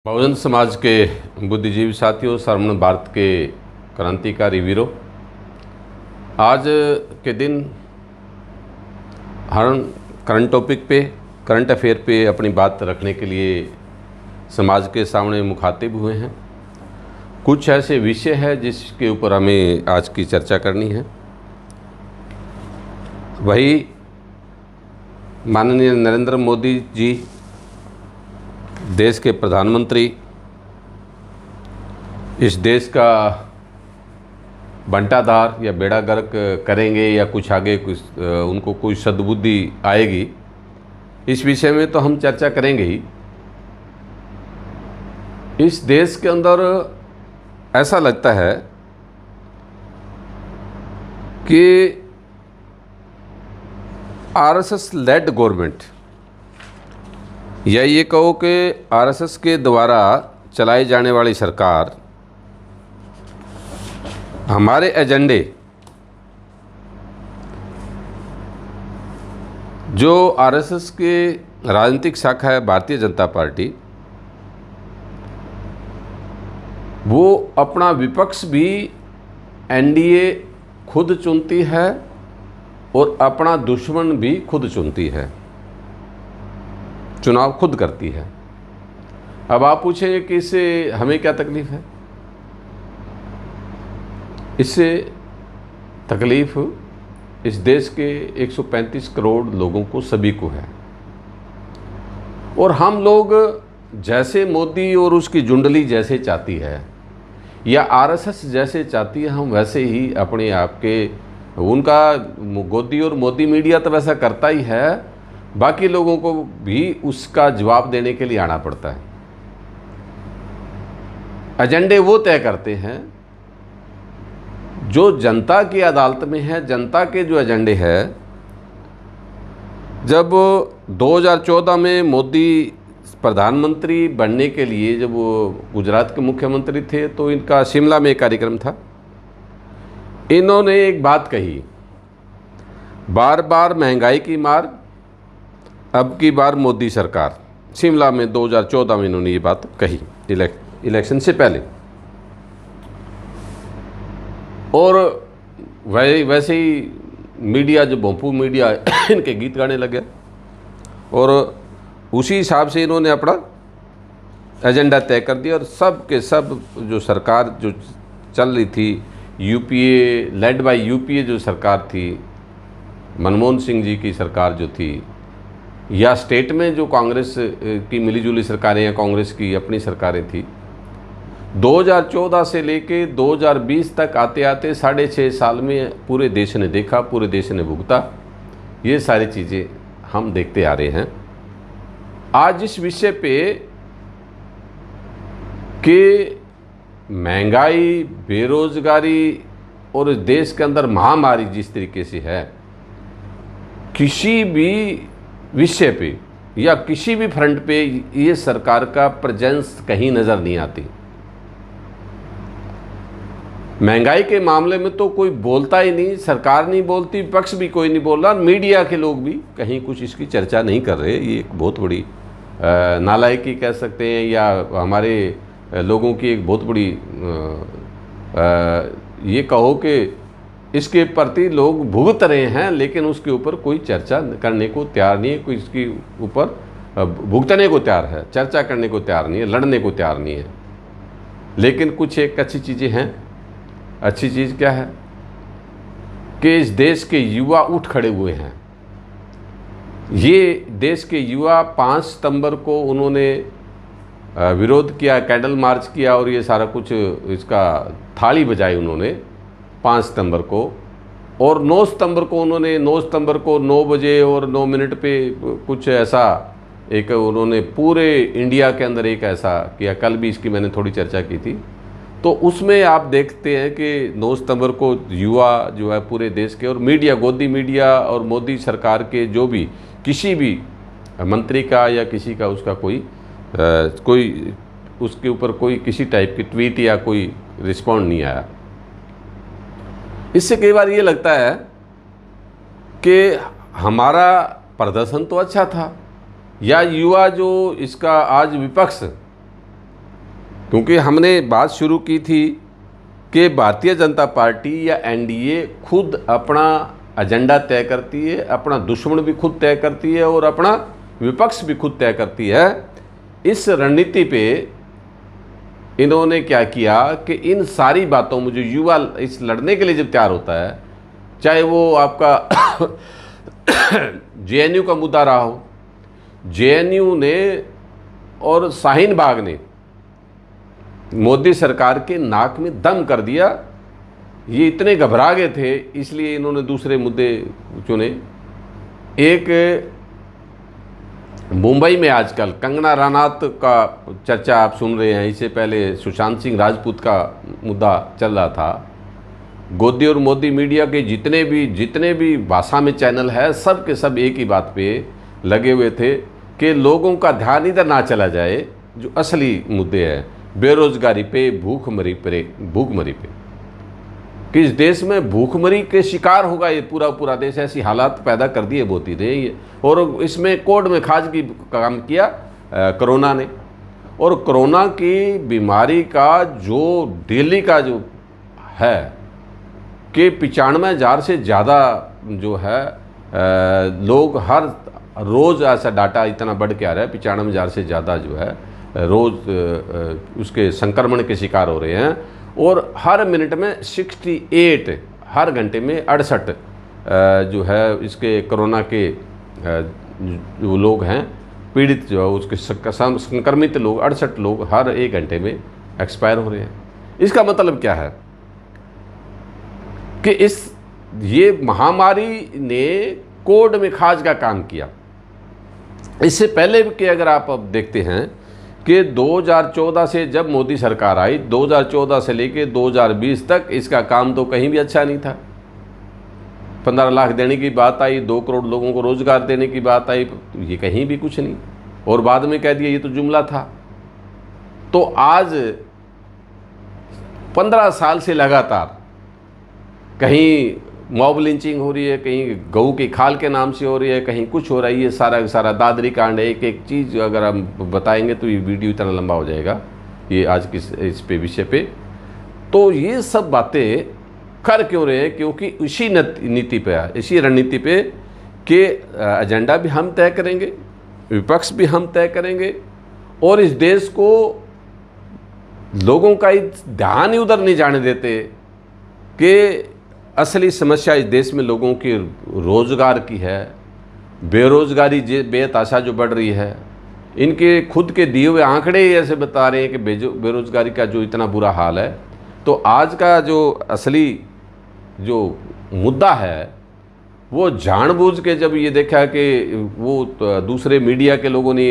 बहुजन समाज के बुद्धिजीवी साथियों, सर्वण भारत के क्रांतिकारी वीरों, आज के दिन हर करंट टॉपिक पे, करंट अफेयर पे अपनी बात रखने के लिए समाज के सामने मुखातिब हुए हैं। कुछ ऐसे विषय है जिसके ऊपर हमें आज की चर्चा करनी है। वही माननीय नरेंद्र मोदी जी, देश के प्रधानमंत्री, इस देश का बंटाधार या बेड़ा गर्क करेंगे या कुछ आगे कुछ उनको कोई सद्बुद्धि आएगी, इस विषय में तो हम चर्चा करेंगे ही। इस देश के अंदर ऐसा लगता है कि आरएसएस लेड गवर्नमेंट, या ये कहो कि आरएसएस के द्वारा चलाई जाने वाली सरकार हमारे एजेंडे, जो आरएसएस के राजनीतिक शाखा है भारतीय जनता पार्टी, वो अपना विपक्ष भी एनडीए खुद चुनती है और अपना दुश्मन भी खुद चुनती है, चुनाव खुद करती है। अब आप पूछेंगे कि इससे हमें क्या तकलीफ है? इससे तकलीफ इस देश के 135 करोड़ लोगों को, सभी को है। और हम लोग जैसे मोदी और उसकी जुंडली जैसे चाहती है या आरएसएस जैसे चाहती है, हम वैसे ही अपने आप के, उनका गोदी और मोदी मीडिया तो वैसा करता ही है, बाकी लोगों को भी उसका जवाब देने के लिए आना पड़ता है। एजेंडे वो तय करते हैं जो जनता की अदालत में है। जनता के जो एजेंडे है, जब 2014 में मोदी प्रधानमंत्री बनने के लिए जब वो गुजरात के मुख्यमंत्री थे, तो इनका शिमला में एक कार्यक्रम था। इन्होंने एक बात कही, बार बार महंगाई की मार, अब की बार मोदी सरकार। शिमला में 2014 में इन्होंने ये बात कही, इलेक्शन से पहले। और वैसे ही मीडिया, जो भोंपू मीडिया इनके गीत गाने लगे, और उसी हिसाब से इन्होंने अपना एजेंडा तय कर दिया। और सब के सब जो सरकार जो चल रही थी, यूपीए, लेड बाय यूपीए जो सरकार थी, मनमोहन सिंह जी की सरकार जो थी, या स्टेट में जो कांग्रेस की मिलीजुली सरकारें या कांग्रेस की अपनी सरकारें थी, 2014 से लेके 2020 तक आते आते 6.5 साल में पूरे देश ने देखा, पूरे देश ने भुगता। ये सारी चीज़ें हम देखते आ रहे हैं। आज इस विषय पे कि महंगाई, बेरोजगारी और इस देश के अंदर महामारी जिस तरीके से है, किसी भी विषय पे या किसी भी फ्रंट पे ये सरकार का प्रेजेंस कहीं नज़र नहीं आती। महंगाई के मामले में तो कोई बोलता ही नहीं, सरकार नहीं बोलती, विपक्ष भी कोई नहीं बोल रहा, मीडिया के लोग भी कहीं कुछ इसकी चर्चा नहीं कर रहे। ये एक बहुत बड़ी नालायकी कह सकते हैं, या हमारे लोगों की एक बहुत बड़ी ये कहो कि इसके प्रति लोग भुगत रहे हैं, लेकिन उसके ऊपर कोई चर्चा करने को तैयार नहीं है, कोई इसके ऊपर भुगतने को तैयार है, चर्चा करने को तैयार नहीं है, लड़ने को तैयार नहीं है। लेकिन कुछ एक अच्छी चीज़ें हैं। अच्छी चीज़ क्या है कि इस देश के युवा उठ खड़े हुए हैं। ये देश के युवा 5 सितंबर को उन्होंने विरोध किया, कैंडल मार्च किया, और ये सारा कुछ इसका थाली बजाई उन्होंने 5 सितंबर को। और 9 सितंबर को उन्होंने 9 बजे और 9 मिनट पे कुछ ऐसा एक उन्होंने पूरे इंडिया के अंदर एक ऐसा किया। कल भी इसकी मैंने थोड़ी चर्चा की थी। तो उसमें आप देखते हैं कि 9 सितंबर को युवा जो है पूरे देश के, और मीडिया, गोदी मीडिया और मोदी सरकार के जो भी किसी भी मंत्री का या किसी का उसका कोई उसके ऊपर कोई किसी टाइप की ट्वीट या कोई रिस्पॉन्ड नहीं आया। इससे कई बार ये लगता है कि हमारा प्रदर्शन तो अच्छा था, या युवा जो इसका आज विपक्ष क्योंकि हमने बात शुरू की थी कि भारतीय जनता पार्टी या एनडीए खुद अपना एजेंडा तय करती है, अपना दुश्मन भी खुद तय करती है और अपना विपक्ष भी खुद तय करती है। इस रणनीति पे इन्होंने क्या किया कि इन सारी बातों में जो युवा इस लड़ने के लिए जब तैयार होता है, चाहे वो आपका जेएनयू का मुद्दा रहा हो, जेएनयू ने और शाहीन बाग ने मोदी सरकार के नाक में दम कर दिया। ये इतने घबरा गए थे, इसलिए इन्होंने दूसरे मुद्दे चुने। एक मुंबई में आजकल कंगना रनौत का चर्चा आप सुन रहे हैं, इससे पहले सुशांत सिंह राजपूत का मुद्दा चल रहा था। गोदी और मोदी मीडिया के जितने भी भाषा में चैनल है, सब के सब एक ही बात पे लगे हुए थे कि लोगों का ध्यान इधर ना चला जाए जो असली मुद्दे हैं, बेरोजगारी पे, भूखमरी पे कि इस देश में भूखमरी के शिकार होगा ये पूरा देश। ऐसी हालात पैदा कर दिए मोदी ने ये, और इसमें कोर्ट में खाज की काम किया कोरोना ने। और कोरोना की बीमारी का जो दिल्ली का जो है कि 95,000 से ज़्यादा जो है लोग हर रोज़, ऐसा डाटा इतना बढ़ के आ रहा है, 95,000 से ज़्यादा जो है रोज़ उसके संक्रमण के शिकार हो रहे हैं। और हर मिनट में 68, हर घंटे में 68 जो है इसके कोरोना के जो लोग हैं पीड़ित, जो है उसके संक्रमित लोग 68 लोग हर 1 घंटे में एक्सपायर हो रहे हैं। इसका मतलब क्या है कि ये महामारी ने कोड में खाज का काम किया। इससे पहले कि अगर आप अब देखते हैं कि 2014 से जब मोदी सरकार आई, 2014 से लेके 2020 तक इसका काम तो कहीं भी अच्छा नहीं था। 15 लाख देने की बात आई, 2 करोड़ लोगों को रोजगार देने की बात आई, ये कहीं भी कुछ नहीं। और बाद में कह दिया ये तो जुमला था। तो आज 15 साल से लगातार कहीं मॉब लिंचिंग हो रही है, कहीं गऊ की खाल के नाम से हो रही है, कहीं कुछ हो रहा है। ये सारा दादरी कांड है। एक चीज़ अगर हम बताएंगे तो ये वीडियो इतना लंबा हो जाएगा, ये आज की इस पे विषय पे। तो ये सब बातें कर क्यों रहे हैं? क्योंकि इसी नीति पे, इसी रणनीति पे कि एजेंडा भी हम तय करेंगे, विपक्ष भी हम तय करेंगे, और इस देश को लोगों का ध्यान ही उधर नहीं जाने देते कि असली समस्या इस देश में लोगों की रोज़गार की है। बेरोज़गारी बेतहाशा जो बढ़ रही है, इनके खुद के दिए हुए आंकड़े ऐसे बता रहे हैं कि बेरोज़गारी का जो इतना बुरा हाल है। तो आज का जो असली जो मुद्दा है वो जानबूझ के जब ये देखा कि वो दूसरे मीडिया के लोगों ने,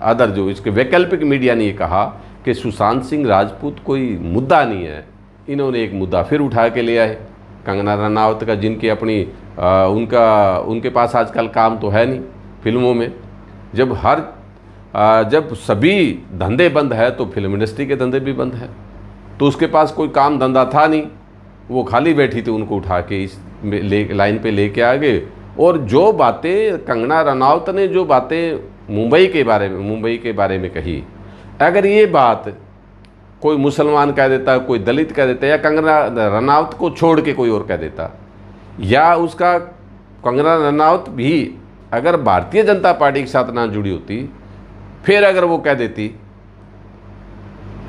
अदर जो इसके वैकल्पिक मीडिया ने ये कहा कि सुशांत सिंह राजपूत कोई मुद्दा नहीं है, इन्होंने एक मुद्दा फिर उठा के ले आए, कंगना रनौत का, जिनकी अपनी उनके पास आजकल काम तो है नहीं फिल्मों में। जब सभी धंधे बंद है तो फिल्म इंडस्ट्री के धंधे भी बंद है, तो उसके पास कोई काम धंधा था नहीं, वो खाली बैठी थी। उनको उठा के इस लाइन पे लेके आ गए। और जो बातें कंगना रनौत ने जो बातें मुंबई के बारे में कही, अगर ये बात कोई मुसलमान कह देता, कोई दलित कह देता, या कंगना रनौत को छोड़ के कोई और कह देता, या उसका कंगना रनौत भी अगर भारतीय जनता पार्टी के साथ ना जुड़ी होती, फिर अगर वो कह देती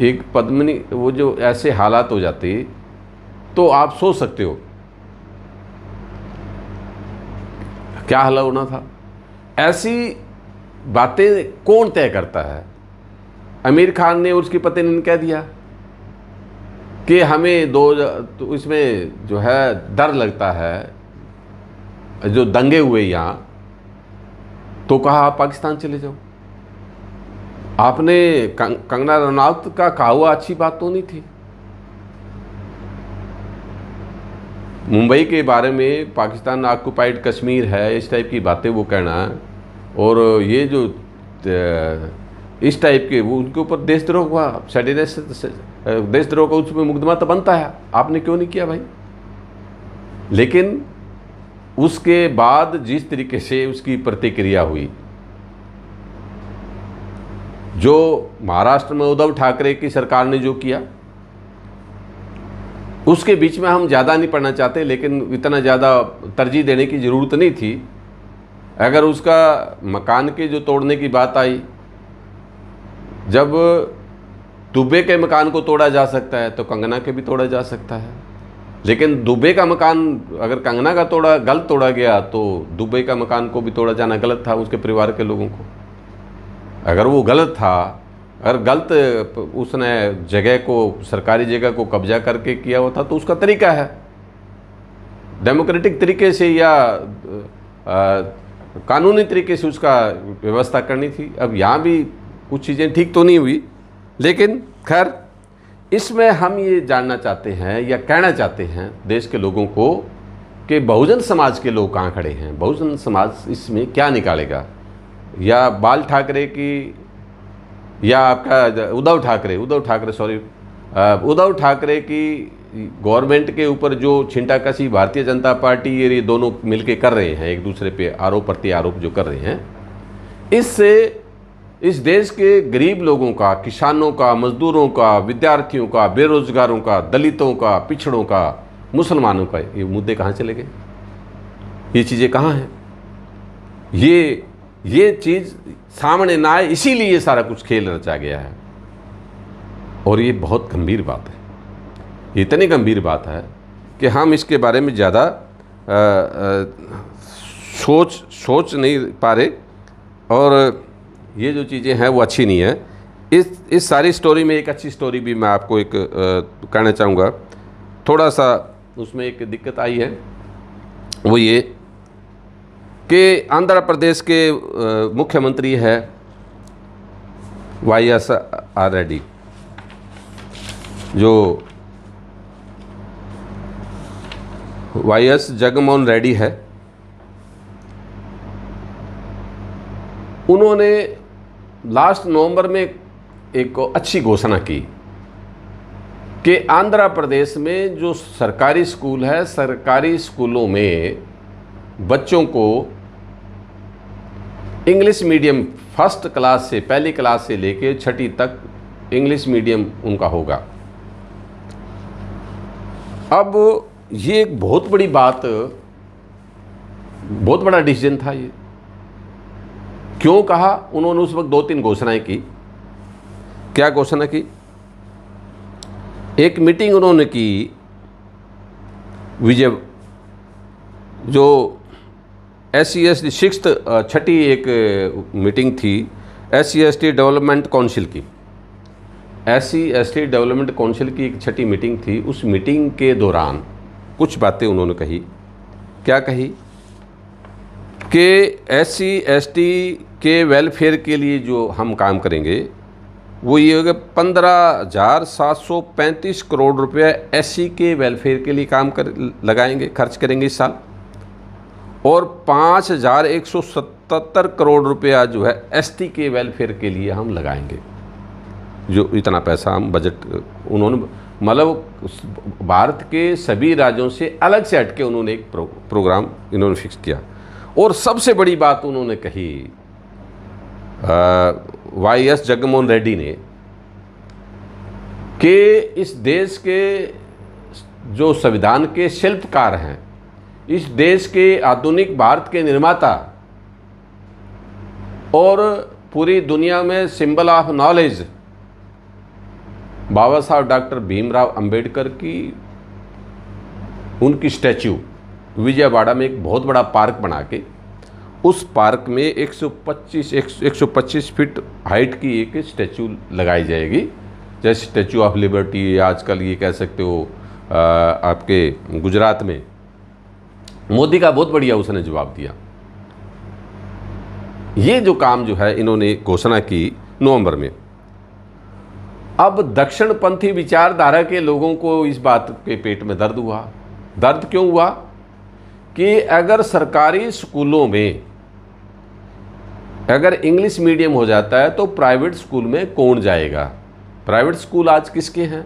एक पद्मिनी, वो जो ऐसे हालात हो जाते, तो आप सोच सकते हो क्या हाल होना था। ऐसी बातें कौन तय करता है? आमिर खान ने, उसकी पत्नी ने कह दिया कि हमें तो इसमें जो है डर लगता है, जो दंगे हुए यहाँ, तो कहा आप पाकिस्तान चले जाओ। आपने कंगना रनौत का कहा हुआ अच्छी बात तो नहीं थी। मुंबई के बारे में, पाकिस्तान ऑक्युपाइड कश्मीर है, इस टाइप की बातें वो कहना, और ये जो इस टाइप के, वो उनके ऊपर देशद्रोह हुआ, देशद्रोह का उसमें मुकदमा तो बनता है, आपने क्यों नहीं किया भाई? लेकिन उसके बाद जिस तरीके से उसकी प्रतिक्रिया हुई, जो महाराष्ट्र में उद्धव ठाकरे की सरकार ने जो किया, उसके बीच में हम ज़्यादा नहीं पढ़ना चाहते, लेकिन इतना ज़्यादा तरजीह देने की ज़रूरत नहीं थी। अगर उसका मकान के जो तोड़ने की बात आई, जब दुबे के मकान को तोड़ा जा सकता है तो कंगना के भी तोड़ा जा सकता है। लेकिन दुबे का मकान अगर कंगना का गलत तोड़ा गया तो दुबे का मकान को भी तोड़ा जाना गलत था, उसके परिवार के लोगों को। अगर वो गलत था, अगर गलत उसने जगह को, सरकारी जगह को कब्जा करके किया हुआ था, तो उसका तरीका है डेमोक्रेटिक तरीके से या कानूनी तरीके से उसका व्यवस्था करनी थी। अब यहाँ भी कुछ चीज़ें ठीक तो नहीं हुई, लेकिन खैर इसमें हम ये जानना चाहते हैं या कहना चाहते हैं देश के लोगों को कि बहुजन समाज के लोग कहाँ खड़े हैं, बहुजन समाज इसमें क्या निकालेगा, या बाल ठाकरे की, या आपका उद्धव ठाकरे की गवर्नमेंट के ऊपर जो छिंटाकशी भारतीय जनता पार्टी ये दोनों मिलके कर रहे हैं, एक दूसरे पे आरोप प्रत्यारोप जो कर रहे हैं, इससे इस देश के गरीब लोगों का, किसानों का, मजदूरों का, विद्यार्थियों का, बेरोजगारों का, दलितों का, पिछड़ों का, मुसलमानों का ये मुद्दे कहाँ चले गए? ये चीज़ें कहाँ हैं? ये चीज़ सामने ना आए, इसीलिए ये सारा कुछ खेल रचा गया है। और ये बहुत गंभीर बात है, इतनी गंभीर बात है कि हम इसके बारे में ज़्यादा सोच नहीं पा रहे, और ये जो चीज़ें हैं वो अच्छी नहीं है। इस सारी स्टोरी में एक अच्छी स्टोरी भी मैं आपको एक कहना चाहूँगा। थोड़ा सा उसमें एक दिक्कत आई है, वो ये कि आंध्र प्रदेश के मुख्यमंत्री है YS रेड्डी, जो YS जगनमोहन रेड्डी है। उन्होंने लास्ट नवंबर में एक अच्छी घोषणा की कि आंध्र प्रदेश में जो सरकारी स्कूल है, सरकारी स्कूलों में बच्चों को इंग्लिश मीडियम फर्स्ट क्लास से, पहली क्लास से लेके छठी तक इंग्लिश मीडियम उनका होगा। अब ये एक बहुत बड़ी बात, बहुत बड़ा डिसीजन था ये। क्यों कहा? उन्होंने उस वक्त 2-3 घोषणाएं की। क्या घोषणा की? एक मीटिंग उन्होंने की विजय, जो SC/ST छठी एक मीटिंग थी SC/ST डेवलपमेंट काउंसिल की। SC/ST डेवलपमेंट काउंसिल की एक छठी मीटिंग थी। उस मीटिंग के दौरान कुछ बातें उन्होंने कही। क्या कही? कि SC/ST के वेलफेयर के लिए जो हम काम करेंगे वो ये होगा, 15,735 करोड़ रुपए SC के वेलफेयर के लिए लगाएंगे, खर्च करेंगे इस साल, और 5,177 करोड़ रुपया जो है ST के वेलफेयर के लिए हम लगाएंगे। जो इतना पैसा हम बजट, उन्होंने मतलब भारत के सभी राज्यों से अलग से हटके उन्होंने एक प्रोग्राम इन्होंने फिक्स किया। और सबसे बड़ी बात उन्होंने कही YS जगनमोहन रेड्डी ने, कि इस देश के जो संविधान के शिल्पकार हैं, इस देश के आधुनिक भारत के निर्माता और पूरी दुनिया में सिंबल ऑफ नॉलेज बाबा साहब डॉक्टर भीमराव अंबेडकर की, उनकी स्टैच्यू विजयवाड़ा में एक बहुत बड़ा पार्क बना के, उस पार्क में 125 फीट हाइट की एक स्टैच्यू लगाई जाएगी, जैसे स्टैच्यू ऑफ लिबर्टी, आजकल ये कह सकते हो आपके गुजरात में। मोदी का बहुत बढ़िया उसने जवाब दिया। ये जो काम जो है इन्होंने घोषणा की नवंबर में। अब दक्षिणपंथी विचारधारा के लोगों को इस बात के पेट में दर्द हुआ। दर्द क्यों हुआ? कि अगर सरकारी स्कूलों में अगर इंग्लिश मीडियम हो जाता है तो प्राइवेट स्कूल में कौन जाएगा? प्राइवेट स्कूल आज किसके हैं?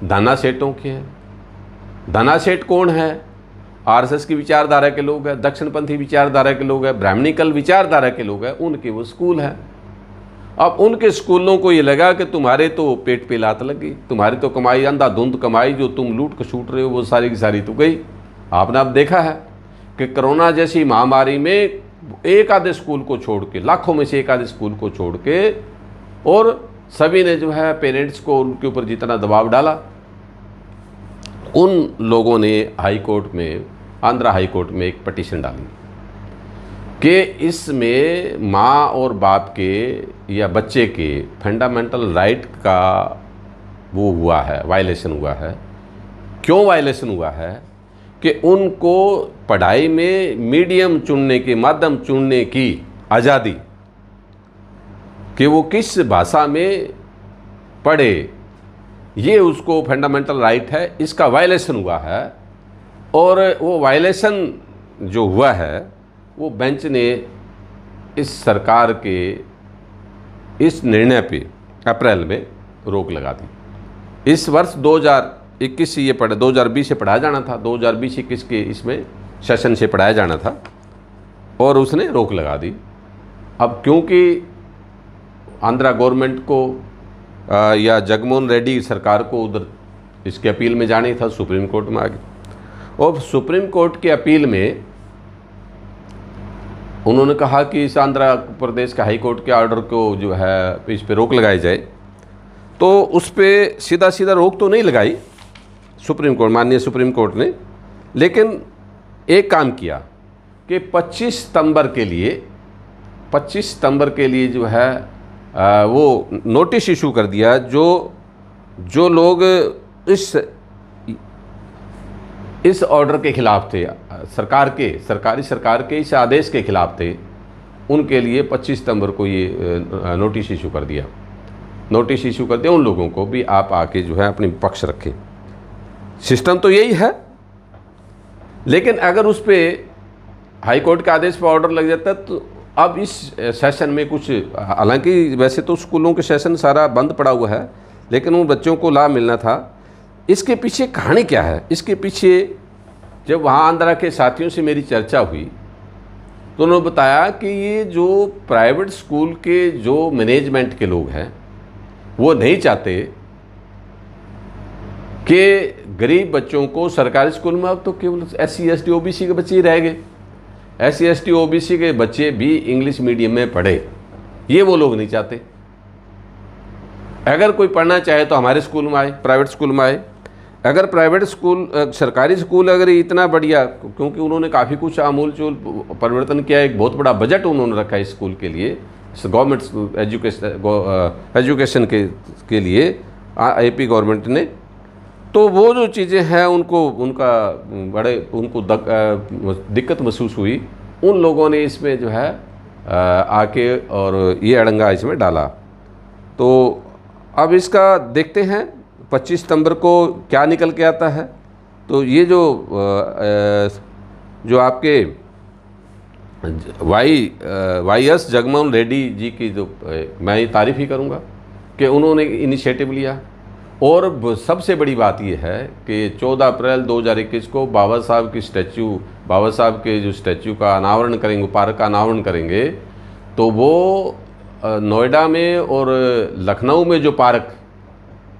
धना सेठों के हैं। धना सेठ कौन है? RSS की विचारधारा के लोग हैं, दक्षिणपंथी विचारधारा के लोग हैं, ब्राह्मणिकल विचारधारा के लोग हैं, उनके वो स्कूल हैं। अब उनके स्कूलों को ये लगा कि तुम्हारे तो पेट पे लात लगी, तुम्हारी तो कमाई अंधाधुंध कमाई जो तुम लूट खसूट रहे हो वो सारी की सारी तो गई। आपने अब देखा है कि कोरोना जैसी महामारी में एक आधे स्कूल को छोड़ के, लाखों में से एक आधे स्कूल को छोड़ के, और सभी ने जो है पेरेंट्स को उनके ऊपर जितना दबाव डाला, उन लोगों ने हाई कोर्ट में, आंध्रा हाई कोर्ट में एक पिटीशन डाली कि इसमें माँ और बाप के या बच्चे के फंडामेंटल राइट का वो हुआ है, वायलेशन हुआ है। क्यों वायलेशन हुआ है कि उनको पढ़ाई में मीडियम चुनने की, माध्यम चुनने की आज़ादी, कि वो किस भाषा में पढ़े, ये उसको फंडामेंटल राइट है, इसका वायलेशन हुआ है। और वो वायलेशन जो हुआ है वो बेंच ने इस सरकार के इस निर्णय पे अप्रैल में रोक लगा दी। इस वर्ष 2021 से ये 2020 से पढ़ाया जाना था, 2020-21 के इसमें सेशन से पढ़ाया जाना था, और उसने रोक लगा दी। अब क्योंकि आंध्रा गवर्नमेंट को या जगनमोहन रेड्डी सरकार को उधर इसके अपील में जाना ही था, सुप्रीम कोर्ट में आ गई, और सुप्रीम कोर्ट की अपील में उन्होंने कहा कि इस आंध्र प्रदेश के हाई कोर्ट के ऑर्डर को जो है इस पे रोक लगाई जाए। तो उस पर सीधा सीधा रोक तो नहीं लगाई सुप्रीम कोर्ट, माननीय सुप्रीम कोर्ट ने, लेकिन एक काम किया कि 25 सितंबर के लिए जो है वो नोटिस इशू कर दिया, जो लोग इस ऑर्डर के खिलाफ थे, सरकार के इस आदेश के खिलाफ थे, उनके लिए 25 सितंबर को ये नोटिस इशू कर दिया। नोटिस इशू कर दिया उन लोगों को भी, आप आके जो है अपनी पक्ष रखें। सिस्टम तो यही है, लेकिन अगर उस पर हाई कोर्ट के आदेश पर ऑर्डर लग जाता है तो अब इस सेशन में कुछ, हालांकि वैसे तो स्कूलों के सेशन सारा बंद पड़ा हुआ है, लेकिन उन बच्चों को लाभ मिलना था। इसके पीछे कहानी क्या है? इसके पीछे जब वहाँ आंध्रा के साथियों से मेरी चर्चा हुई तो उन्होंने बताया कि ये जो प्राइवेट स्कूल के जो मैनेजमेंट के लोग हैं वो नहीं चाहते कि गरीब बच्चों को सरकारी स्कूल में, अब तो केवल SC ST OBC के बच्चे ही रह गए, SC ST OBC के बच्चे भी इंग्लिश मीडियम में पढ़े, ये वो लोग नहीं चाहते। अगर कोई पढ़ना चाहे तो हमारे स्कूल में आए, प्राइवेट स्कूल में आए। अगर प्राइवेट स्कूल, सरकारी स्कूल अगर इतना बढ़िया, क्योंकि उन्होंने काफ़ी कुछ आमूल-चूल परिवर्तन किया, एक बहुत बड़ा बजट उन्होंने रखा है स्कूल के लिए, गवर्नमेंट एजुकेशन के लिए AP गवर्नमेंट ने। तो वो जो चीज़ें हैं उनको दिक्कत महसूस हुई, उन लोगों ने इसमें जो है आके और ये अड़ंगा इसमें डाला। तो अब इसका देखते हैं 25 सितंबर को क्या निकल के आता है। तो ये जो आपके YS जगनमोहन रेड्डी जी की जो मैं ये तारीफ़ ही करूँगा कि उन्होंने इनिशिएटिव लिया। और सबसे बड़ी बात ये है कि 14 अप्रैल 2021 को बाबा साहब के जो स्टैचू का अनावरण करेंगे, पार्क का अनावरण करेंगे, तो वो नोएडा में और लखनऊ में जो पार्क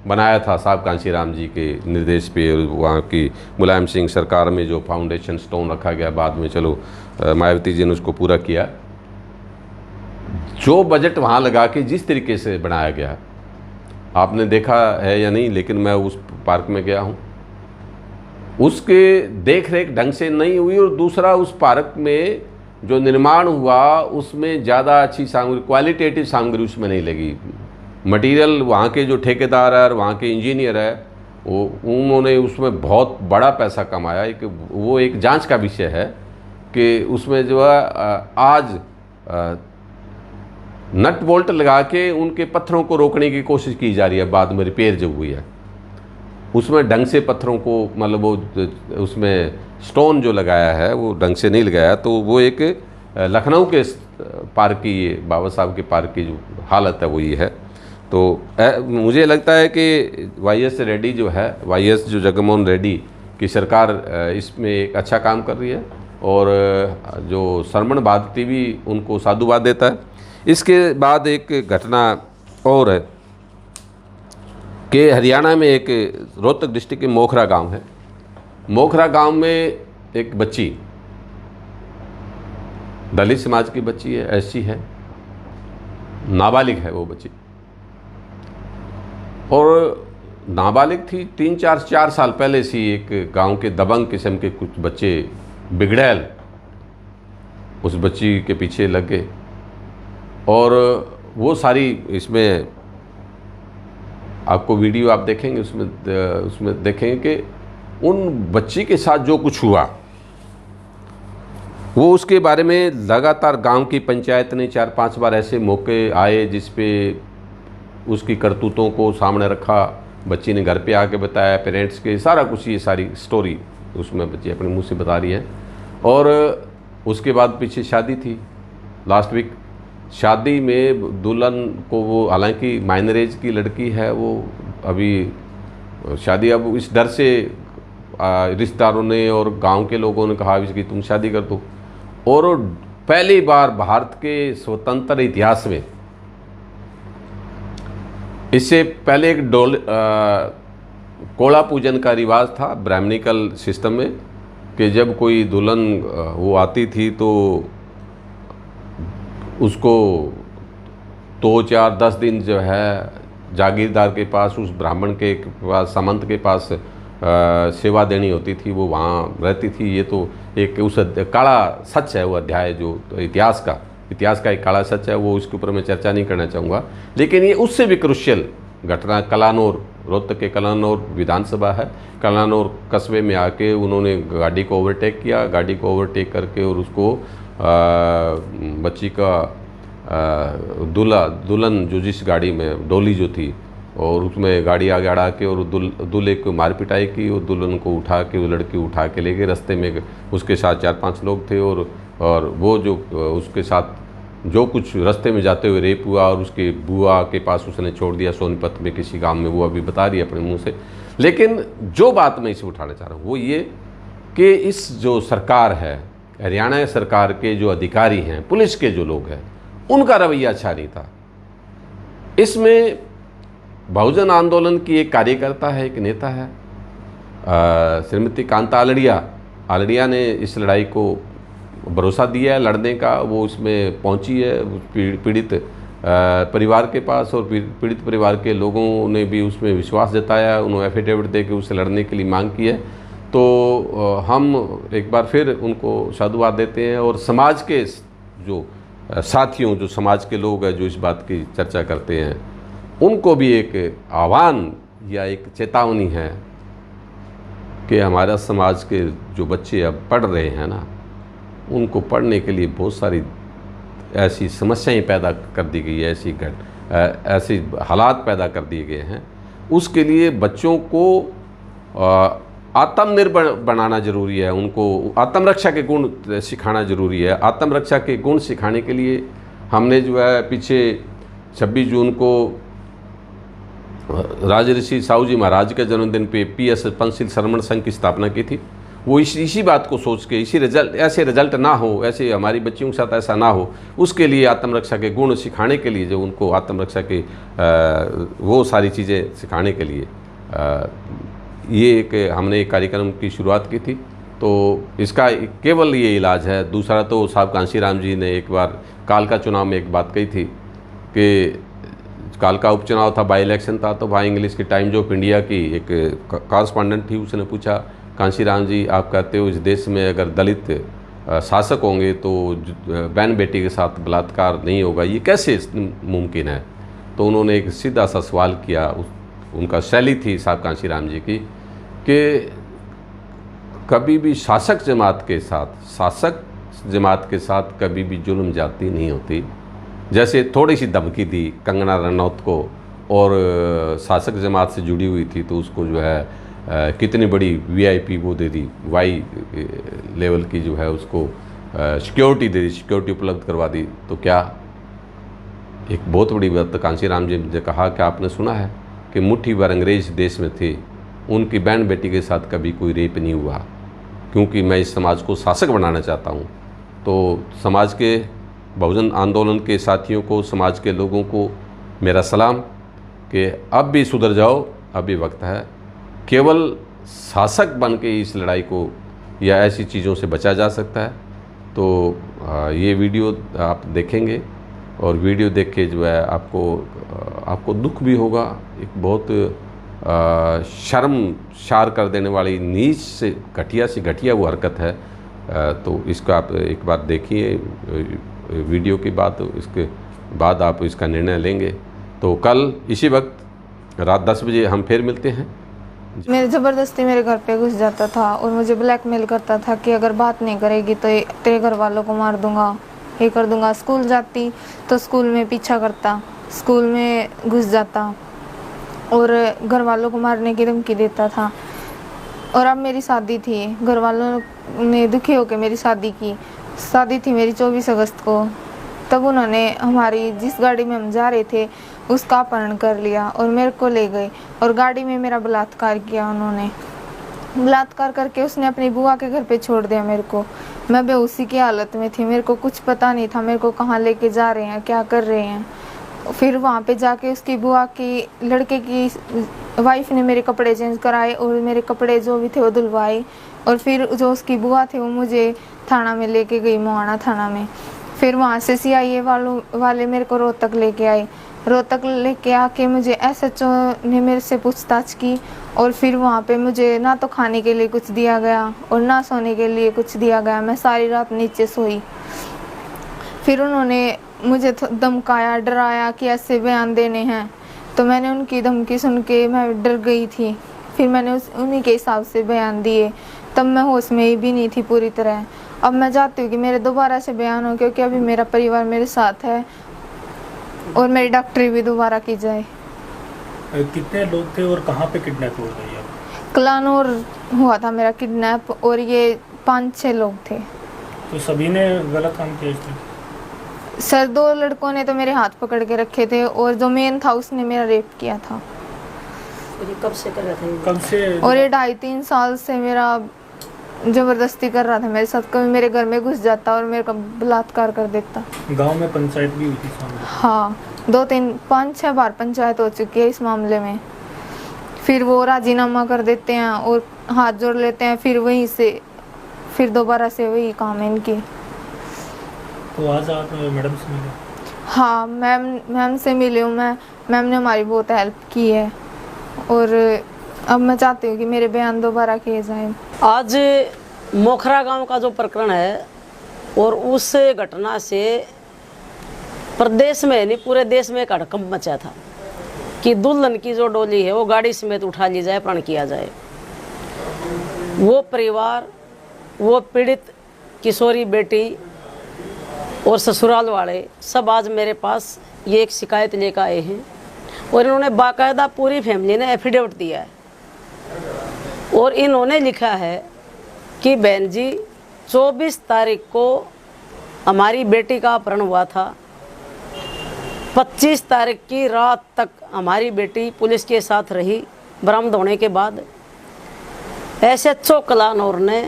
बनाया था साहब कांशीराम जी के निर्देश पे, वहाँ की मुलायम सिंह सरकार में जो फाउंडेशन स्टोन रखा गया, बाद में चलो मायावती जी ने उसको पूरा किया, जो बजट वहाँ लगा के जिस तरीके से बनाया गया, आपने देखा है या नहीं, लेकिन मैं उस पार्क में गया हूँ, उसके देख रेख ढंग से नहीं हुई। और दूसरा, उस पार्क में जो निर्माण हुआ उसमें ज़्यादा अच्छी सामग्री, क्वालिटेटिव सामग्री उसमें नहीं लगी। मटेरियल वहाँ के जो ठेकेदार है और वहाँ के इंजीनियर है, उन्होंने उसमें बहुत बड़ा पैसा कमाया। वो एक जांच का विषय है कि उसमें जो है आज नट बोल्ट लगा के उनके पत्थरों को रोकने की कोशिश की जा रही है, बाद में रिपेयर जो हुई है उसमें ढंग से पत्थरों को, मतलब वो उसमें स्टोन जो लगाया है वो ढंग से नहीं लगाया। तो वो एक लखनऊ के पार्क की, ये बाबा साहब के पार्क की जो हालत है वो ये है। तो मुझे लगता है कि YS रेड्डी जो है, YS जो जगनमोहन रेड्डी की सरकार इसमें एक अच्छा काम कर रही है, और जो श्रवण भारती भी उनको साधुवाद देता है। इसके बाद एक घटना और है कि हरियाणा में एक रोहतक डिस्ट्रिक्ट के मोखरा गांव है। मोखरा गांव में एक बच्ची, दलित समाज की बच्ची है, एससी है, नाबालिग है वो बच्ची, और नाबालिग थी। 4 साल पहले से एक गांव के दबंग किस्म के कुछ बच्चे बिगड़ैल उस बच्ची के पीछे लग गए, और वो सारी, इसमें आपको वीडियो आप देखेंगे, उसमें देखेंगे कि उन बच्ची के साथ जो कुछ हुआ वो, उसके बारे में लगातार गांव की पंचायत ने 4-5 बार ऐसे मौके आए जिस पे उसकी करतूतों को सामने रखा। बच्ची ने घर पे आके बताया, पेरेंट्स के, सारा कुछ, ये सारी स्टोरी उसमें बच्ची अपने मुंह से बता रही है। और उसके बाद पीछे शादी थी, लास्ट वीक शादी में दुल्हन को, वो हालांकि माइनर एज की लड़की है, वो अभी शादी, अब इस डर से रिश्तेदारों ने और गांव के लोगों ने कहा कि तुम शादी कर दो। और पहली बार भारत के स्वतंत्र इतिहास में, इससे पहले एक कोड़ा पूजन का रिवाज था ब्राह्मणिकल सिस्टम में, कि जब कोई दुल्हन वो आती थी तो उसको 2-4-10 दिन जो है जागीरदार के पास, उस ब्राह्मण के पास, सामंत के पास सेवा देनी होती थी, वो वहाँ रहती थी। ये तो एक उस काला सच है वो अध्याय, जो तो इतिहास का एक काला सच है, वो उसके ऊपर मैं चर्चा नहीं करना चाहूँगा। लेकिन ये उससे भी क्रुशियल घटना कलानौर, रोहतक के कलानौर विधानसभा है, कलानौर कस्बे में आके उन्होंने गाड़ी को ओवरटेक किया, गाड़ी को ओवरटेक करके और उसको बच्ची का दुल्हन जो जिस गाड़ी में, डोली जो थी, और उसमें गाड़ी आगे अड़ा के और दूल्हे को मार पिटाई की, और दुल्हन को उठा के, वो लड़की उठा के ले गए। रास्ते में उसके साथ 4-5 लोग थे, और वो जो उसके साथ जो कुछ रास्ते में जाते हुए रेप हुआ, और उसके बुआ के पास उसने छोड़ दिया सोनीपत में किसी गांव में, वो अभी बता रही है अपने मुंह से। लेकिन जो बात मैं इसे उठाना चाह रहा हूँ वो ये कि इस जो सरकार है, हरियाणा सरकार के जो अधिकारी हैं, पुलिस के जो लोग हैं, उनका रवैया अच्छा नहीं था। इसमें बहुजन आंदोलन की एक कार्यकर्ता है, एक नेता है, श्रीमती कांता आलड़िया ने इस लड़ाई को भरोसा दिया है लड़ने का। वो इसमें पहुंची है पीड़ित परिवार के पास, और पीड़ित परिवार के लोगों ने भी उसमें विश्वास जताया, उन्होंने एफिडेविट दे के उससे लड़ने के लिए मांग की है। तो हम एक बार फिर उनको साधुवाद देते हैं, और समाज के जो साथियों, जो समाज के लोग हैं जो इस बात की चर्चा करते हैं, उनको भी एक आह्वान या एक चेतावनी है कि हमारा समाज के जो बच्चे अब पढ़ रहे हैं ना, उनको पढ़ने के लिए बहुत सारी ऐसी समस्याएं पैदा कर दी गई है, ऐसी हालात पैदा कर दिए गए हैं। उसके लिए बच्चों को आत्मनिर्भर बनाना जरूरी है, उनको आत्मरक्षा के गुण सिखाना जरूरी है। आत्मरक्षा के गुण सिखाने के लिए हमने जो है पीछे 26 जून को राजऋषि साहू जी महाराज के जन्मदिन पे PS पंचशील श्रमण संघ की स्थापना की थी। वो इसी बात को सोच के, ऐसे रिजल्ट ना हो, ऐसे हमारी बच्चियों के साथ ऐसा ना हो, उसके लिए आत्मरक्षा के गुण सिखाने के लिए, जो उनको आत्मरक्षा के वो सारी चीज़ें सिखाने के लिए ये एक हमने एक कार्यक्रम की शुरुआत की थी। तो इसका केवल ये इलाज है। दूसरा तो साहब कांशीराम जी ने एक बार कालका चुनाव में एक बात कही थी कि कालका उपचुनाव था, बाई इलेक्शन था, तो भाई इंग्लिश की टाइम्स ऑफ इंडिया की एक कॉरेस्पॉन्डेंट थी, उसने पूछा, कांशीराम जी आप कहते हो इस देश में अगर दलित शासक होंगे तो बहन बेटी के साथ बलात्कार नहीं होगा, ये कैसे मुमकिन है? तो उन्होंने एक सीधा सा सवाल किया, उनका शैली थी साहब कांशीराम जी की, कि कभी भी शासक जमात के साथ कभी भी जुल्म ज्यादती नहीं होती। जैसे थोड़ी सी धमकी दी कंगना रनौत को, और शासक जमात से जुड़ी हुई थी, तो उसको जो है कितनी बड़ी VIP वो दे दी, वाई लेवल की जो है उसको सिक्योरिटी दे दी, सिक्योरिटी उपलब्ध करवा दी। तो क्या एक बहुत बड़ी बात कांशीराम जी ने कहा कि आपने सुना है कि मुट्ठी भर अंग्रेज देश में थे, उनकी बहन बेटी के साथ कभी कोई रेप नहीं हुआ, क्योंकि मैं इस समाज को शासक बनाना चाहता हूँ। तो समाज के बहुजन आंदोलन के साथियों को, समाज के लोगों को मेरा सलाम कि अब भी सुधर जाओ, अभी वक्त है। केवल शासक बन के इस लड़ाई को या ऐसी चीज़ों से बचा जा सकता है। तो ये वीडियो आप देखेंगे और वीडियो देख के जो है आपको दुख भी होगा। एक बहुत शर्मसार कर देने वाली, नीच से घटिया वो हरकत है। तो इसको आप एक बार देखिए वीडियो की बात, इसके बाद आप इसका निर्णय लेंगे। तो कल इसी वक्त रात 10 बजे हम फिर मिलते हैं। मेरे ज़बरदस्ती मेरे घर पे घुस जाता था और मुझे ब्लैकमेल करता था कि अगर बात नहीं करेगी तो तेरे घर वालों को मार दूंगा, ये कर दूंगा। स्कूल जाती तो स्कूल में पीछा करता, स्कूल में घुस जाता और घर वालों को मारने की धमकी देता था। और अब मेरी शादी थी, घर वालों ने दुखी होकर मेरी शादी थी मेरी 24 अगस्त को। तब उन्होंने हमारी जिस गाड़ी में हम जा रहे थे उसका अपहरण कर लिया और मेरे को ले गए और गाड़ी में मेरा बलात्कार किया। उन्होंने बलात्कार करके उसने अपनी बुआ के घर पे छोड़ दिया मेरे को। मैं बेहोशी की हालत में थी, मेरे को कुछ पता नहीं था मेरे को कहाँ लेके जा रहे हैं, क्या कर रहे हैं। फिर वहाँ पे जाके उसकी बुआ की लड़के की वाइफ ने मेरे कपड़े चेंज कराए और मेरे कपड़े जो भी थे वो धुलवाए। और फिर जो उसकी बुआ थे वो मुझे थाना में लेके गई, मोहाना थाना में। फिर वहाँ से CIA वाले मेरे को रोहतक लेके आए। रोहतक लेके आके मुझे SHO ने मेरे से पूछताछ की और फिर वहाँ पे मुझे ना तो खाने के लिए कुछ दिया गया और ना सोने के लिए कुछ दिया गया। मैं सारी रात नीचे सोई। फिर उन्होंने मुझे धमकाया, डराया कि ऐसे बयान देने हैं। तो मैंने उनकी धमकी सुन के मैं डर गई थी। फिर मैंने उन्हीं के हिसाब से बयान दिए। तब मैं होश में ही भी नहीं थी पूरी तरह। अब मैं चाहती हूँ कि मेरे दोबारा से बयान हो, क्योंकि अभी मेरा परिवार मेरे साथ है और मेरी डॉक्टरी भी दोबारा की जाए। कितने लोग थे और कहाँ पे किडनैप हो गए? कलानौर हुआ था मेरा किडनैप और ये 5-6 लोग थे। तो सभी ने गलत काम किया थे? सर 2 लड़कों ने तो मेरे हाथ पकड़ के रखे थे और जो मेन था उसने मेरा रेप किया था। और ये कब से कर रहा था? कब से? और ये 2.5-3 साल से मेरा जबरदस्ती कर रहा था मेरे साथ। कभी मेरे घर में घुस जाता और मेरे को बलात्कार कर देता। गांव में पंचायत भी हुई थी सामने? हाँ, 2-3-5-6 बार पंचायत हो चुकी है इस मामले में। फिर वो राजीनामा कर देते हैं और हाथ जोड़ लेते हैं, फिर वहीं से फिर दोबारा से वही काम है इनकी। तो आज आप मैडम से मिले? हाँ, मैम से मिली हूँ मैं। मैम ने हमारी बहुत हेल्प की है और अब मैं चाहती हूँ कि मेरे बयान दोबारा किए जाएं। आज मोखरा गांव का जो प्रकरण है और उस घटना से प्रदेश में नहीं पूरे देश में एक हड़कंप मचा था कि दुल्हन की जो डोली है वो गाड़ी समेत उठा ली जाए, प्रण किया जाए। वो परिवार, वो पीड़ित किशोरी बेटी और ससुराल वाले सब आज मेरे पास ये एक शिकायत लेकर आए हैं और इन्होंने बाकायदा पूरी फैमिली ने एफिडेविट दिया है और इन्होंने लिखा है कि बहन जी 24 तारीख को हमारी बेटी का अपहरण हुआ था। 25 तारीख की रात तक हमारी बेटी पुलिस के साथ रही। बरामद होने के बाद SHO कलानौर ने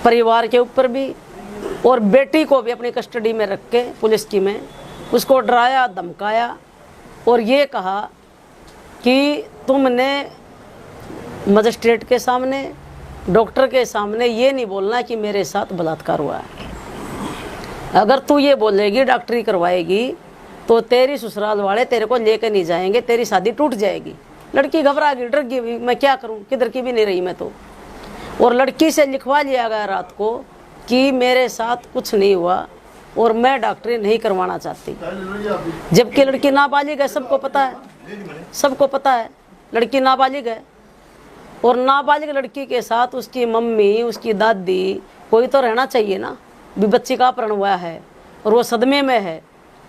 परिवार के ऊपर भी और बेटी को भी अपनी कस्टडी में रख के पुलिस की में उसको डराया, धमकाया और ये कहा कि तुमने मजिस्ट्रेट के सामने, डॉक्टर के सामने ये नहीं बोलना कि मेरे साथ बलात्कार हुआ है। अगर तू ये बोलेगी, डॉक्टरी करवाएगी तो तेरी ससुराल वाले तेरे को लेकर नहीं जाएंगे, तेरी शादी टूट जाएगी। लड़की घबरा गई, डर गई, मैं क्या करूं, किधर की भी नहीं रही मैं तो। और लड़की से लिखवा लिया गया रात को कि मेरे साथ कुछ नहीं हुआ और मैं डॉक्टरी नहीं करवाना चाहती। जबकि लड़की नाबालिग है, सबको पता है, सबको पता है लड़की नाबालिग है। और नाबालिग लड़की के साथ उसकी मम्मी, उसकी दादी, कोई तो रहना चाहिए ना। भी बच्ची का अपहरण हुआ है और वो सदमे में है।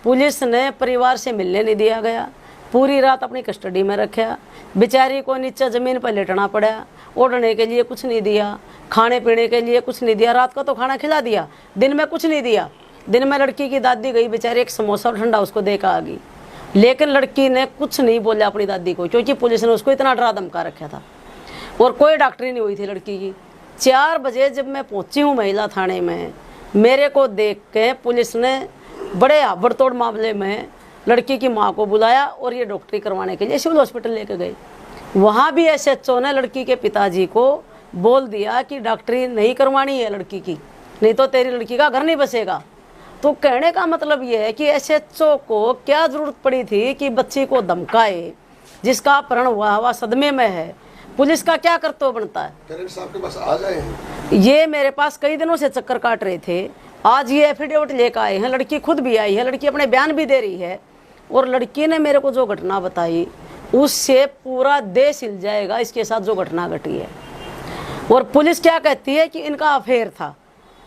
पुलिस ने परिवार से मिलने नहीं दिया गया, पूरी रात अपनी कस्टडी में रखा। बेचारी को नीचे ज़मीन पर लेटना पड़ा, ओढ़ने के लिए कुछ नहीं दिया, खाने पीने के लिए कुछ नहीं दिया। रात को तो खाना खिला दिया, दिन में कुछ नहीं दिया। दिन में लड़की की दादी गई बेचारी, एक समोसा और ठंडा उसको देकर आ गई, लेकिन लड़की ने कुछ नहीं बोला अपनी दादी को, क्योंकि पुलिस ने उसको इतना डरा धमका रखा था। और कोई डॉक्टरी नहीं हुई थी लड़की की। 4 बजे जब मैं पहुंची हूँ महिला थाने में, मेरे को देख के पुलिस ने बड़े आबड़तोड़ मामले में लड़की की माँ को बुलाया और ये डॉक्टरी करवाने के लिए सिविल हॉस्पिटल लेके गए। वहाँ भी SHO ने लड़की के पिताजी को बोल दिया कि डॉक्टरी नहीं करवानी है लड़की की, नहीं तो तेरी लड़की का घर नहीं बसेगा। तो कहने का मतलब ये है कि SHO को क्या ज़रूरत पड़ी थी कि बच्ची को धमकाए, जिसका अपहरण हुआ सदमे में है। पुलिस का क्या कर्तव्य बनता है? पेरेंट्स आपके पास आ जाए हैं? ये मेरे पास कई दिनों से चक्कर काट रहे थे, आज ये एफिडेविट लेकर आए हैं। लड़की खुद भी आई है, लड़की अपने बयान भी दे रही है, और लड़की ने मेरे को जो घटना बताई उससे पूरा देश हिल जाएगा इसके साथ जो घटना घटी है। और पुलिस क्या कहती है कि इनका अफेयर था।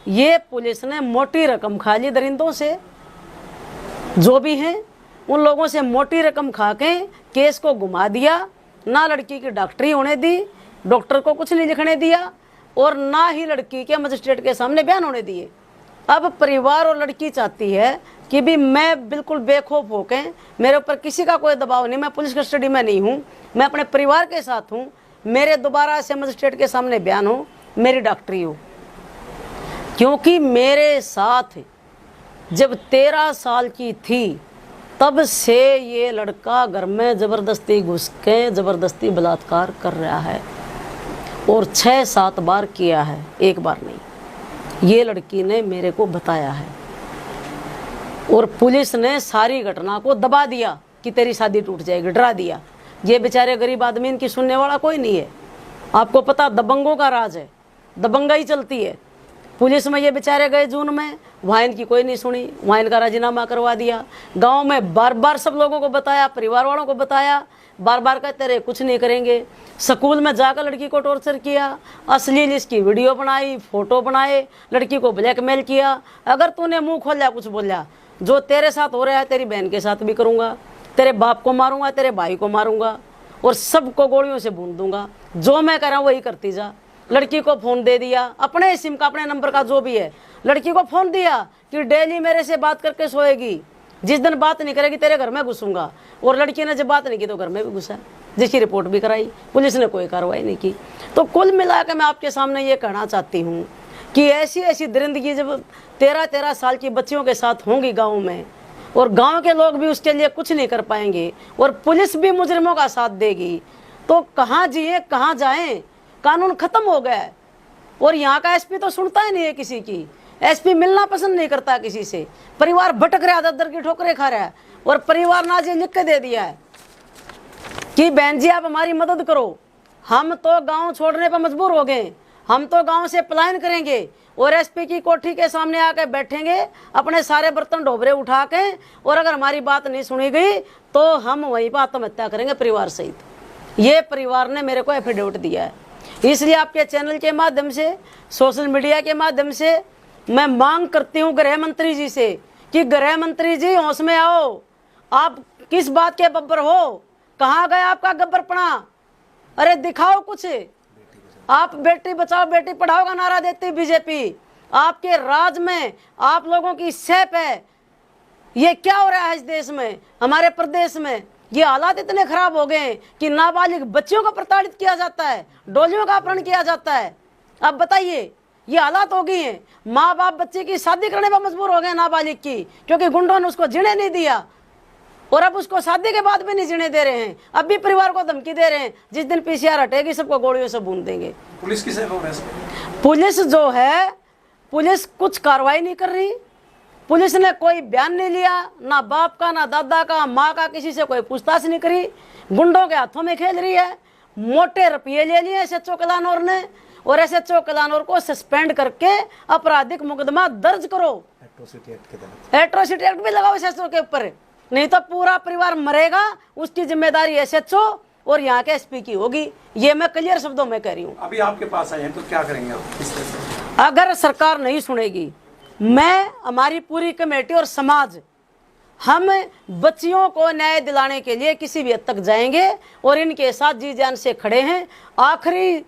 ये पुलिस ने मोटी रकम खा ली दरिंदों से, जो भी हैं उन लोगों से मोटी रकम खा के केस को घुमा दिया। ना लड़की की डॉक्टरी होने दी, डॉक्टर को कुछ नहीं लिखने दिया, और ना ही लड़की के मजिस्ट्रेट के सामने बयान होने दिए। अब परिवार और लड़की चाहती है कि भी मैं बिल्कुल बेखौफ होके, मेरे ऊपर किसी का कोई दबाव नहीं, मैं पुलिस कस्टडी में नहीं हूँ, मैं अपने परिवार के साथ हूँ, मेरे दोबारा से मजिस्ट्रेट के सामने बयान हो, मेरी डॉक्टरी हो। क्योंकि मेरे साथ जब 13 साल की थी तब से ये लड़का घर में ज़बरदस्ती घुस के ज़बरदस्ती बलात्कार कर रहा है, और 6-7 बार किया है, एक बार नहीं। ये लड़की ने मेरे को बताया है, और पुलिस ने सारी घटना को दबा दिया कि तेरी शादी टूट जाएगी, डरा दिया। ये बेचारे गरीब आदमी, इनकी सुनने वाला कोई नहीं है। आपको पता दबंगों का राज है, दबंगाई चलती है। पुलिस में ये बेचारे गए जून में, वहाँ इनकी कोई नहीं सुनी, वहाँ इनका राजीनामा करवा दिया। गांव में बार बार सब लोगों को बताया, परिवार वालों को बताया, बार बार कहते रहे कुछ नहीं करेंगे। स्कूल में जाकर लड़की को टॉर्चर किया, अश्लील इसकी वीडियो बनाई, फोटो बनाए, लड़की को ब्लैकमेल किया। अगर तूने मुंह खोला कुछ बोला, जो तेरे साथ हो रहा है तेरी बहन के साथ भी करूँगा, तेरे बाप को मारूंगा, तेरे भाई को मारूंगा, और सबको गोलियों से भून दूंगा। जो मैं कह रहा हूँ वही करती जा। लड़की को फ़ोन दे दिया, अपने सिम का, अपने नंबर का जो भी है, लड़की को फ़ोन दिया कि डेली मेरे से बात करके सोएगी, जिस दिन बात नहीं करेगी तेरे घर में घुसूंगा। और लड़की ने जब बात नहीं की तो घर में भी घुसा, जिसकी रिपोर्ट भी कराई, पुलिस ने कोई कार्रवाई नहीं की। तो कुल मिलाकर मैं आपके सामने ये कहना चाहती हूँ कि ऐसी ऐसी दरिंदगी जब 13-13 साल की बच्चियों के साथ होंगी गाँव में, और गांव के लोग भी उसके लिए कुछ नहीं कर पाएंगे, और पुलिस भी मुजरिमों का साथ देगी, तो कहाँ जिए कहाँ जाएं? कानून खत्म हो गया है। और यहाँ का एसपी तो सुनता ही नहीं है किसी की, एसपी मिलना पसंद नहीं करता किसी से। परिवार भटक रहा है, दर की ठोकरें खा रहा है, और परिवार ने आज ये लिख के दे दिया है कि बहन जी आप हमारी मदद करो, हम तो गाँव छोड़ने पर मजबूर हो गए, हम तो गाँव से पलायन करेंगे, और एसपी की कोठी के सामने आके बैठेंगे अपने सारे बर्तन ढोबरे उठा के, और अगर हमारी बात नहीं सुनी गई तो हम वहीं पर आत्महत्या करेंगे परिवार सहित। ये परिवार ने मेरे को एफिडेविट दिया है। इसलिए आपके चैनल के माध्यम से, सोशल मीडिया के माध्यम से मैं मांग करती हूँ गृह मंत्री जी से कि गृह मंत्री जी होश में आओ। आप किस बात के बब्बर हो? कहाँ गया आपका गब्बरपना? अरे दिखाओ कुछ। आप बेटी बचाओ बेटी पढ़ाओ का नारा देती बीजेपी, आपके राज में आप लोगों की सेप है। ये क्या हो रहा है इस देश में, हमारे प्रदेश में? ये हालात इतने खराब हो गए कि नाबालिग बच्चियों को प्रताड़ित किया जाता है, डोलियों का अपहरण किया जाता है। अब बताइए, ये हालात हो गई हैं। माँ बाप बच्चे की शादी करने पर मजबूर हो गए नाबालिग की, क्योंकि गुंडों ने उसको जीने नहीं दिया, और अब उसको शादी के बाद भी नहीं जीने दे रहे हैं। अब भी परिवार को धमकी दे रहे हैं, जिस दिन पीसीआर हटेगी सबको गोलियों से भून देंगे। पुलिस किसे हो रहा है? पुलिस जो है, पुलिस कुछ कार्रवाई नहीं कर रही। पुलिस ने कोई बयान नहीं लिया, ना बाप का, ना दादा का, माँ का, किसी से कोई पूछताछ नहीं करी। गुंडों के हाथों में खेल रही है। मोटे रुपये ले लिए SHO कलानौर ने, और SHO कलानौर को सस्पेंड करके आपराधिक मुकदमा दर्ज करो। एट्रोसिटी एक्ट भी लगाओ SHO के ऊपर, नहीं तो पूरा परिवार मरेगा। उसकी जिम्मेदारी SHO और यहाँ के SP की होगी। ये मैं क्लियर शब्दों में कह रही हूँ। अभी आपके पास आए हैं तो क्या करेंगे आप? किस तरह से? अगर सरकार नहीं सुनेगी, मैं, हमारी पूरी कमेटी और समाज, हम बच्चियों को न्याय दिलाने के लिए किसी भी हद तक जाएंगे, और इनके साथ जी जान से खड़े हैं आखिरी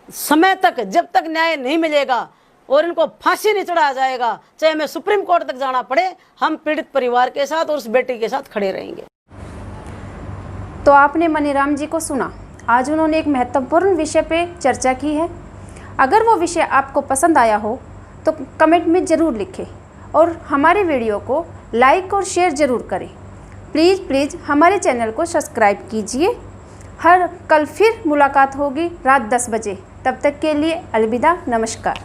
समय तक। जब तक न्याय नहीं मिलेगा और इनको फांसी नहीं चढ़ाया जाएगा, चाहे हमें सुप्रीम कोर्ट तक जाना पड़े, हम पीड़ित परिवार के साथ और उस बेटी के साथ खड़े रहेंगे। तो आपने मनीराम जी को सुना। आज उन्होंने एक महत्वपूर्ण विषय पे चर्चा की है। अगर वो विषय आपको पसंद आया हो तो कमेंट में ज़रूर लिखें, और हमारे वीडियो को लाइक और शेयर ज़रूर करें। प्लीज़ हमारे चैनल को सब्सक्राइब कीजिए। कल फिर मुलाकात होगी रात 10 बजे। तब तक के लिए अलविदा, नमस्कार।